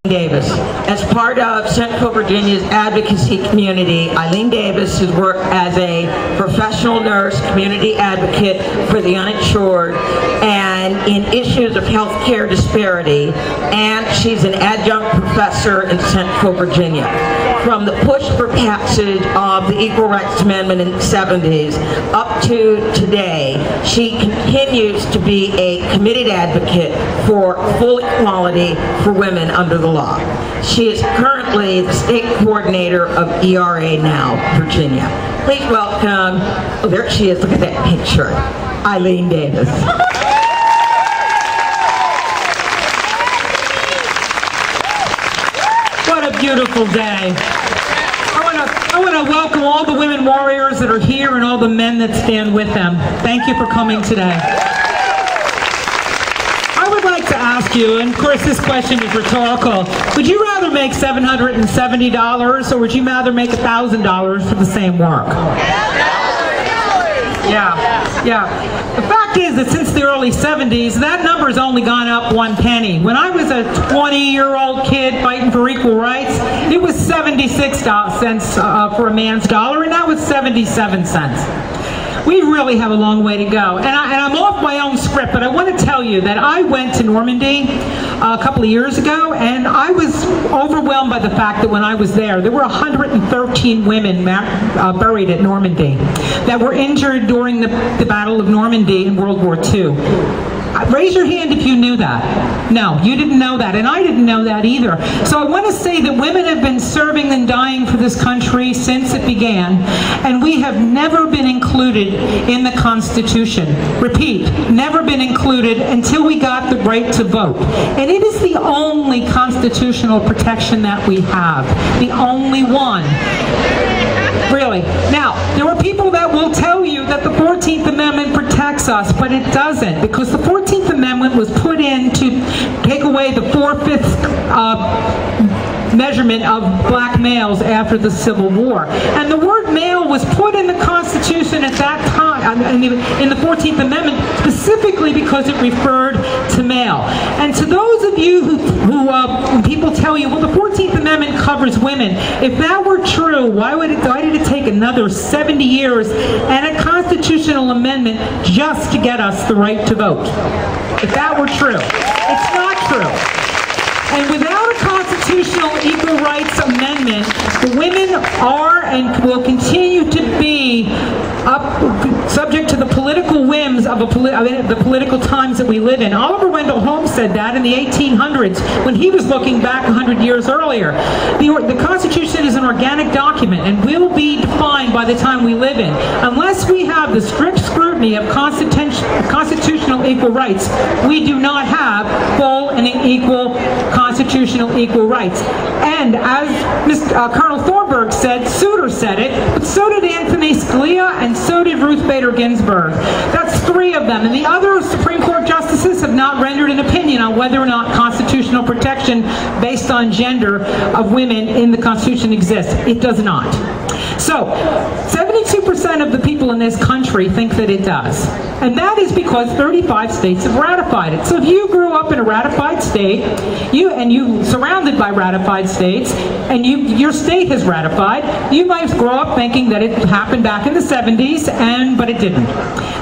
Davis. As part of Central Virginia's advocacy community, Eileen Davis has worked as a professional nurse, community advocate for the uninsured, and in issues of healthcare disparity, and she's an adjunct professor in Central Virginia. From the push for passage of the Equal Rights Amendment in the 70s up to today, she continues to be a committed advocate for full equality for women under the law. She is currently the state coordinator of ERA Now, Virginia. Please welcome, oh, there she is, look at that picture, Eileen Davis. What a beautiful day. I want to welcome all the women warriors that are here and all the men that stand with them. Thank you for coming today. I would like to ask you, and of course this question is rhetorical, would you rather make $770 or would you rather make $1,000 for the same work? Yeah. The fact is that since the early 70s, that number has only gone up 1 penny. When I was a 20-year-old kid fighting for equal rights, it was 76 cents for a man's dollar, and now it's 77 cents. We really have a long way to go. And I'm off my own script, but I want to tell you that I went to Normandy a couple of years ago, and I was overwhelmed by the fact that when I was there were 113 women buried at Normandy that were injured during the Battle of Normandy in World War II. Raise your hand if you knew that. No, you didn't know that, and I didn't know that either. So I want to say that women have been serving and dying for this country since it began, and we have never been included in the Constitution. Repeat, never been included until we got the right to vote. And it is the only constitutional protection that we have. The only one. Really. Now, there are people that will tell you that the 14th Amendment protects us, but it doesn't, because the 14th Amendment was put in to take away the 4/5 measurement of black males after the Civil War. And the word male was put in the Constitution at that time, in the 14th Amendment, specifically because it referred to male. And to those of you who people tell you, well, the 14th Amendment covers women, if that were true, why did it take another 70 years and a constitutional amendment just to get us the right to vote? If that were true. It's not true. And without a constitutional equal rights amendment, women are and will continue to be subject to the political whims of the political times that we live in. Oliver Wendell Holmes said that in the 1800s when he was looking back 100 years earlier. The Constitution is an organic document and will be defined by the time we live in. Unless we have the strict scrutiny of constitutional equal rights, we do not have full and equal constitutional equal rights. And as Colonel Thornburg said, Souter said it, but so did Anthony Scalia and so did Ruth Bader Ginsburg. That's 3 of them. And the other Supreme Court justices have not rendered an opinion on whether or not constitutional protection based on gender of women in the Constitution exists. It does not. So, 72% of the people in this country think that it does. And that is because 35 states have ratified it. So if you grew up in a ratified state, you surrounded by ratified states, and your state has ratified, you might grow up thinking that it happened back in the 70s, but it didn't.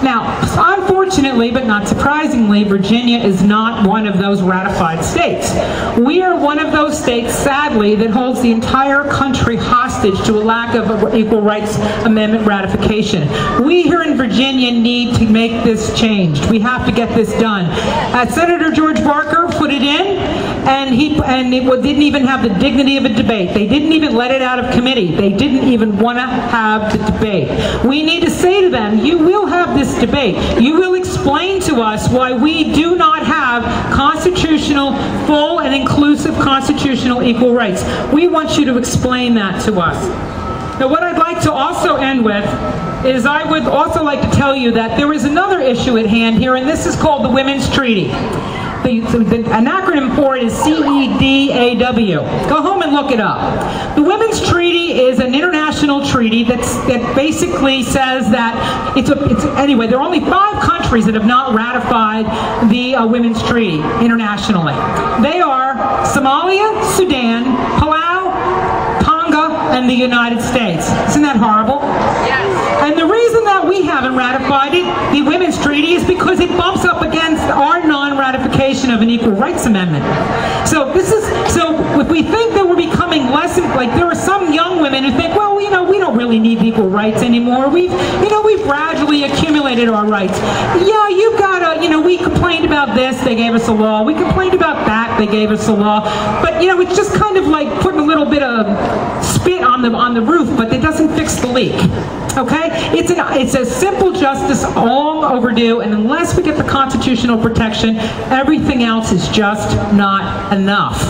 Now, unfortunately, but not surprisingly, Virginia is not one of those ratified states. We are one of those states, sadly, that holds the entire country hostage to a lack of Equal Rights Amendment ratification. We here in Virginia need to make this changed. We have to get this done. Senator George Barker put it in, and it didn't even have the dignity of a debate. They didn't even let it out of committee. They didn't even want to have the debate. We need to say to them, you will have this debate. You will explain to us why we do not have constitutional, full and inclusive constitutional equal rights. We want you to explain that to us. Now, what I'd like to also end with is I would also like to tell you that there is another issue at hand here, and this is called the Women's Treaty. An acronym for it is CEDAW. Go home and look it up. The Women's Treaty is an international treaty that basically says that anyway, there are only 5 countries that have not ratified the Women's Treaty internationally. They are Somalia, Sudan, Palau, Tonga, and the United States. Isn't that horrible? Yes. And the reason that we haven't ratified it, the Women's Treaty, is because it bumps up against our non-ratification of an Equal Rights Amendment. So if we think that we're becoming less, like there are some young women who think, well, we don't really need equal rights anymore. We've gradually accumulated our rights. Yeah, you've got to, we complained about this, they gave us a law. We complained about that, they gave us a law. But, it's just kind of like putting a little bit of spit on the roof, but it doesn't fix the leak. Okay? It's a simple justice, long overdue, and unless we get the constitutional protection, everything else is just not enough.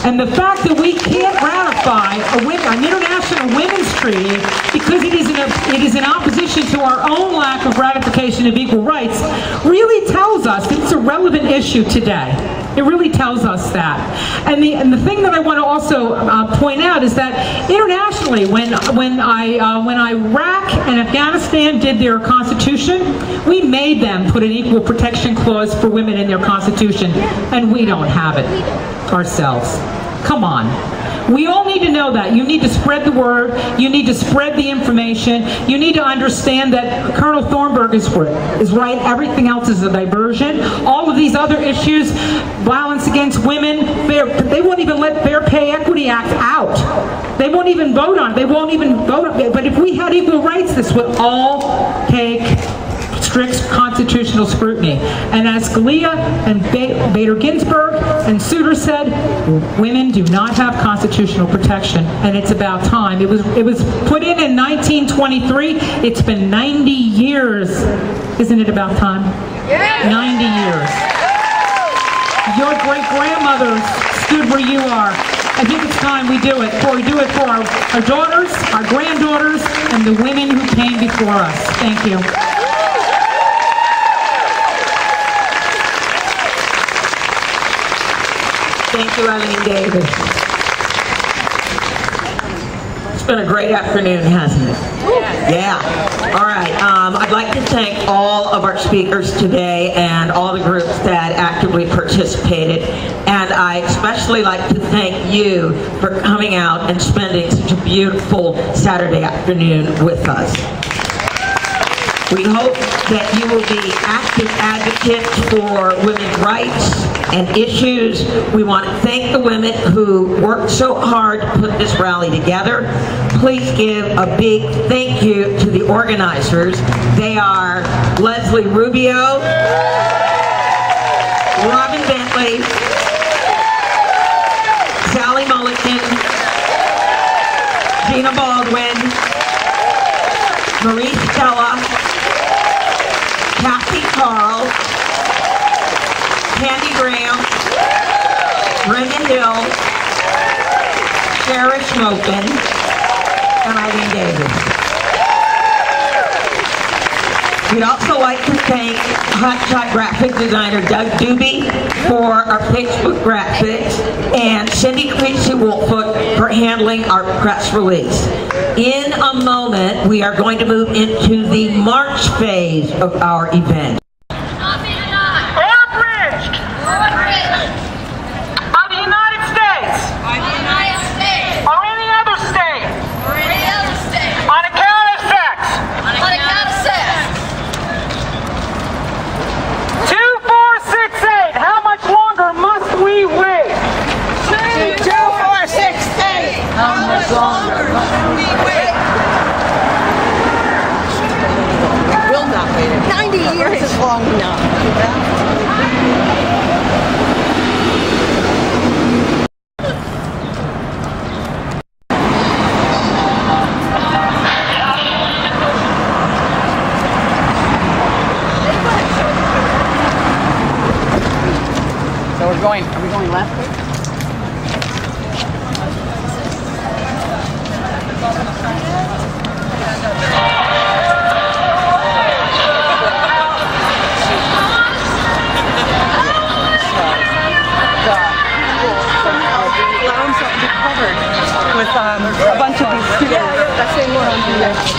And the fact that we can't ratify an international women's treaty because it is in opposition to our own lack of ratification of equal rights really tells us that it's a relevant issue today. It really tells us that. And the thing that I want to also point out is that internationally, when Iraq and Afghanistan did their constitution, we made them put an equal protection clause for women in their constitution, and we don't have it ourselves. Come on. We all need to know that. You need to spread the word. You need to spread the information. You need to understand that Colonel Thornburg is right. Everything else is a diversion. All of these other issues, violence against women, they won't even let Fair Pay Equity Act out. They won't even vote on it. They won't even vote on it. But if we had equal rights, this would all take strict constitutional scrutiny. And as Scalia and Bader Ginsburg and Souter said, women do not have constitutional protection, and it's about time. It was put in 1923. It's been 90 years. Isn't it about time? Yeah. 90 years. Your great-grandmothers stood where you are. I think it's time we do it. We do it for our daughters, our granddaughters, and the women who came before us. Thank you. Thank you, Eileen Davis. It's been a great afternoon, hasn't it? Yeah. All right. I'd like to thank all of our speakers today and all the groups that actively participated. And I especially like to thank you for coming out and spending such a beautiful Saturday afternoon with us. We hope that you will be active advocates for women's rights and issues. We want to thank the women who worked so hard to put this rally together. Please give a big thank you to the organizers. They are Leslie Rubio, Robin Bentley, Sally Mulliken, Gina Baldwin, Marie Stella, Kathy Carl, Candy Graham, Brenda Hill, Cherish Moken, and Eileen Davis. We'd also like to thank hotshot graphic designer Doug Doobie for our Facebook graphics and Cindy Creasy-Wolfoot for handling our press release. In a moment, we are going to move into the March phase of our event. Long enough. So are we going left here?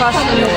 across the